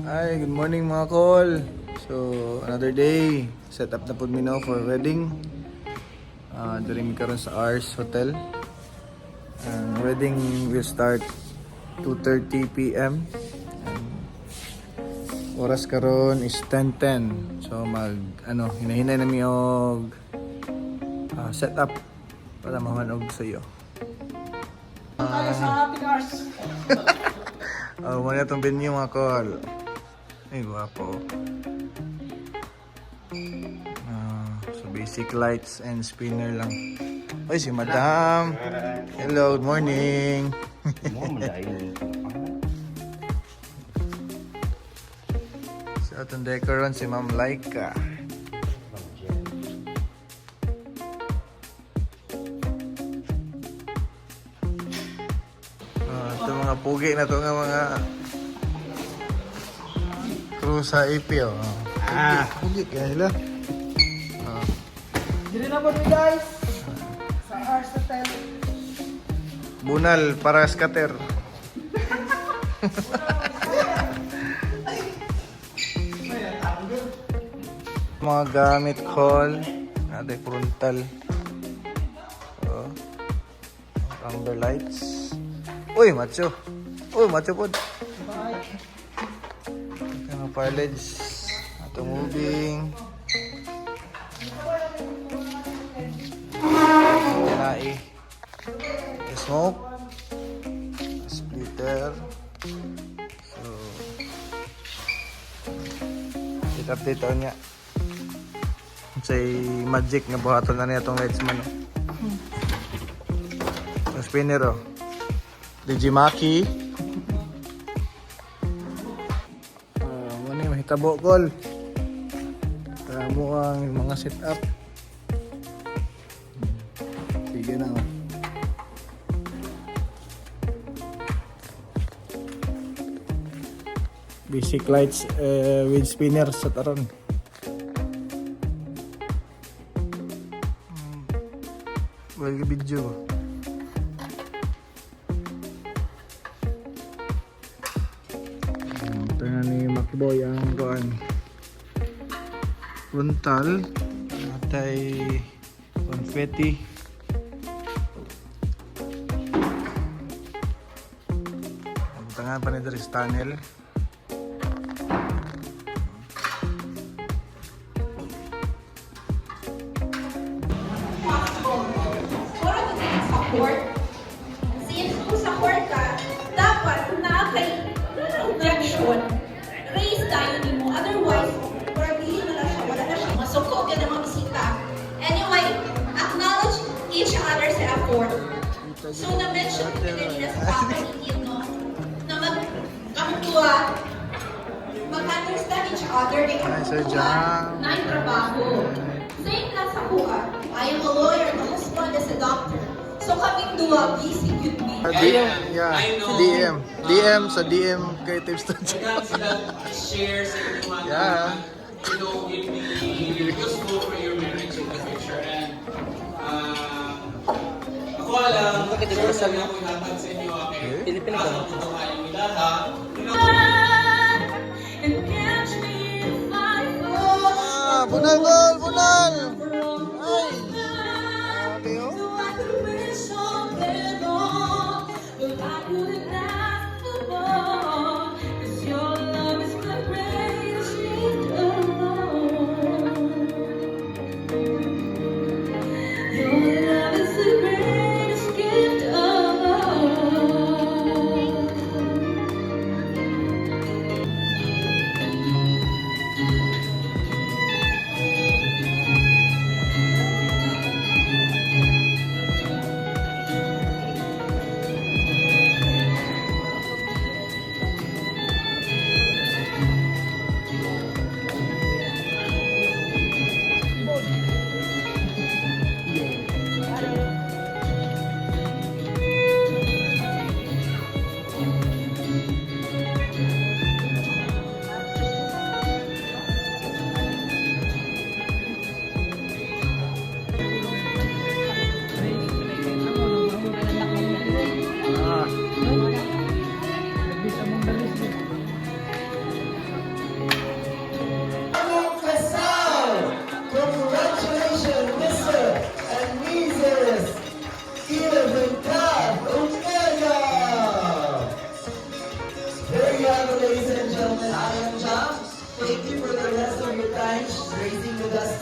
Ay, good morning mga call. So, another day. Set up na po mi now for wedding. During karon sa Ars Hotel. Ang wedding will start 2:30 p.m. And oras karon is 10:10. So hinahinay na mi og set up para mahanog sa iyo. Tayo sa ating Ars. Muna itong venue mga call. Ay, guwapo. So basic lights and spinner lang. Ay, si Madam. Hello, good morning. Sa atong decoran si Ma'am Laika. Ito mga pugi na ito nga mga crew sa AP. Pugi kaya sila. Dito na po guys. Sa Ars Hotel. Bunal para scatter. Mga gamit call. Natin frontal. Amber lights. Uy, macho. Uy, macho po. Mga pilage. Ito moving. Tinai. Smoke. Splitter. So, update on niya. Say magic nga buhaton na niya itong lights man. Yung spinner oh. Digimaki. Muna yung mahitabo call. Para mo ang mga setup. Sige na oh. Basic lights with spinner sa taron. Well, video. Tingnan ni Macboy ang kuan. Frontal. Atay confetti. Ang tangan pa ni Dres Tunnel. Since kung sa court ka, dapat na kay objection, raise tayo din mo. Otherwise, hindi na lang siya, wala na siya. Masukog ka na bisita. Anyway, acknowledge each other sa effort. So, na-mention ko kanina sa company niyo, no? Na magkamtua, mag-understand each other, may kamtuan na yung trabaho. Same lang sa kuha. I am a lawyer, my husband is a doctor. So kaming dua, busy with me. DM sa DM Creative Studio. Share sa inyong mga, will be useful for your marriage in the future. And ako alam, sure na ako ihatag sa inyo aking tutuhain yung lahat. Bunal gol, bunal! Ay!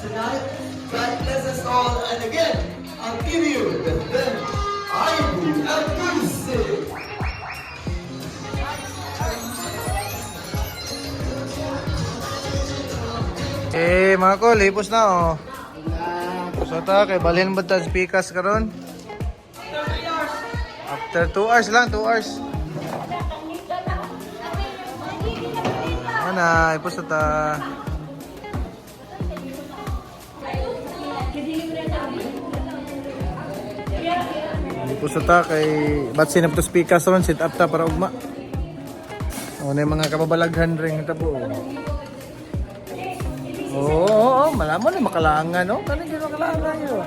tonight. God bless us all. And again, I'll give you the then I will abuse it. Mga kol, hipos na oh. So ta, kay balhin ba ta speakers karon? After 2 hours lang, 2 hours. Mana, hipos na ta. Hipos na ta kay ba't sinap to speakers ron, sit up ta para ugma. O na yung mga kababalaghan ring tabo. Oo, malaman na makalangan, no? Kani gino makalangan yun.